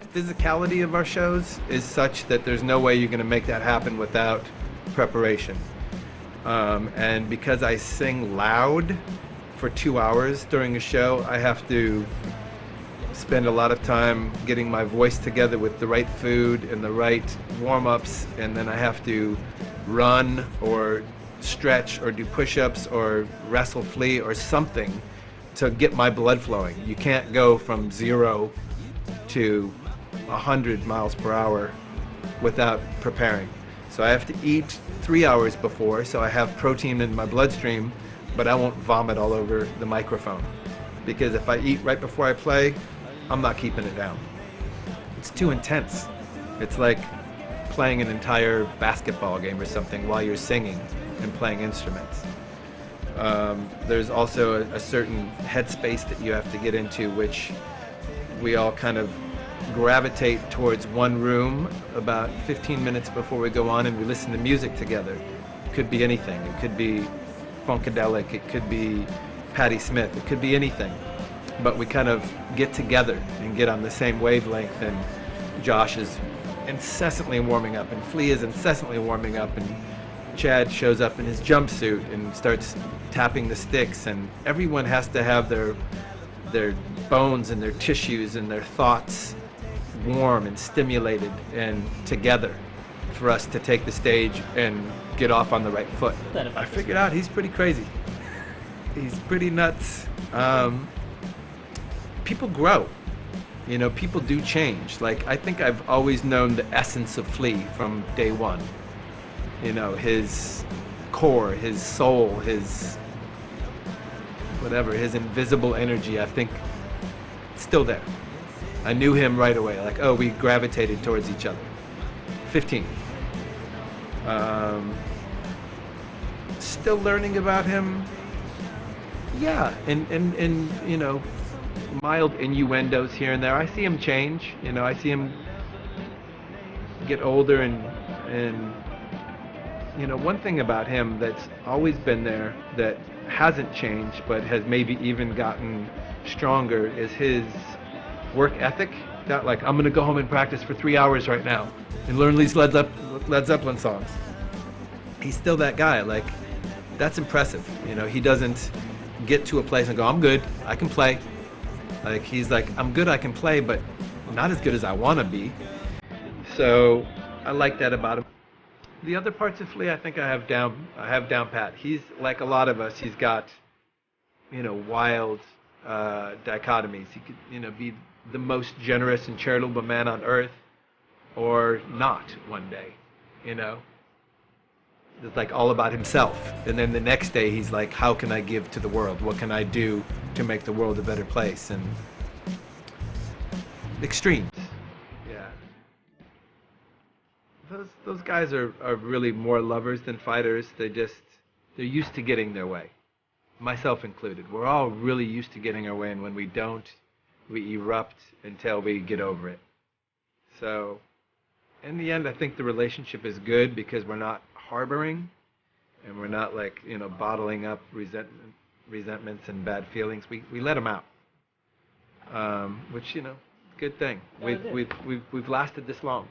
physicality of our shows is such that there's no way you're going to make that happen without preparation. And because I sing loud for 2 hours during a show, I have to spend a lot of time getting my voice together with the right food and the right warm-ups, and then I have to run or stretch or do push-ups or wrestle Flea or something to get my blood flowing. You can't go from 0 to 100 miles per hour without preparing. So I have to eat 3 hours before, so I have protein in my bloodstream, but I won't vomit all over the microphone. Because if I eat right before I play, I'm not keeping it down. It's too intense. It's like playing an entire basketball game or something while you're singing and playing instruments. There's also a certain headspace that you have to get into, which we all kind of gravitate towards one room about 15 minutes before we go on, and we listen to music together. It could be anything. It could be funkadelic. It could be Patti Smith. It could be anything. But we kind of get together and get on the same wavelength, and Josh is incessantly warming up, and Flea is incessantly warming up, and Chad shows up in his jumpsuit and starts tapping the sticks, and everyone has to have their bones and their tissues and their thoughts warm and stimulated and together for us to take the stage and get off on the right foot. I figured out he's pretty crazy. He's pretty nuts. People grow. You know, people do change. Like, I think I've always known the essence of Flea from day one. You know, his core, his soul, his whatever, his invisible energy, I think, still there. I knew him right away. Like, oh, we gravitated towards each other. 15. Still learning about him. Yeah, and you know, mild innuendos here and there. I see him change. You know, I see him get older, and you know, one thing about him that's always been there that hasn't changed but has maybe even gotten stronger is his work ethic. Not like, I'm gonna go home and practice for 3 hours right now and learn these Led Zeppelin songs. He's still that guy. Like, that's impressive. You know, he doesn't get to a place and go, I'm good, I can play. Like, he's like, I'm good, I can play, but not as good as I want to be. So I like that about him. The other parts of Flea, I think I have down pat. He's like a lot of us. He's got, you know, wild dichotomies. He could, you know, be the most generous and charitable man on earth, or not one day. You know, it's like all about himself. And then the next day, he's like, how can I give to the world? What can I do to make the world a better place? And extremes. Yeah. Those guys are really more lovers than fighters. They're used to getting their way, myself included. We're all really used to getting our way, and when we don't, we erupt until we get over it. So in the end, I think the relationship is good because we're not harboring, and we're not, like, you know, bottling up resentments and bad feelings. We let them out, which, you know, good thing. We've lasted this long.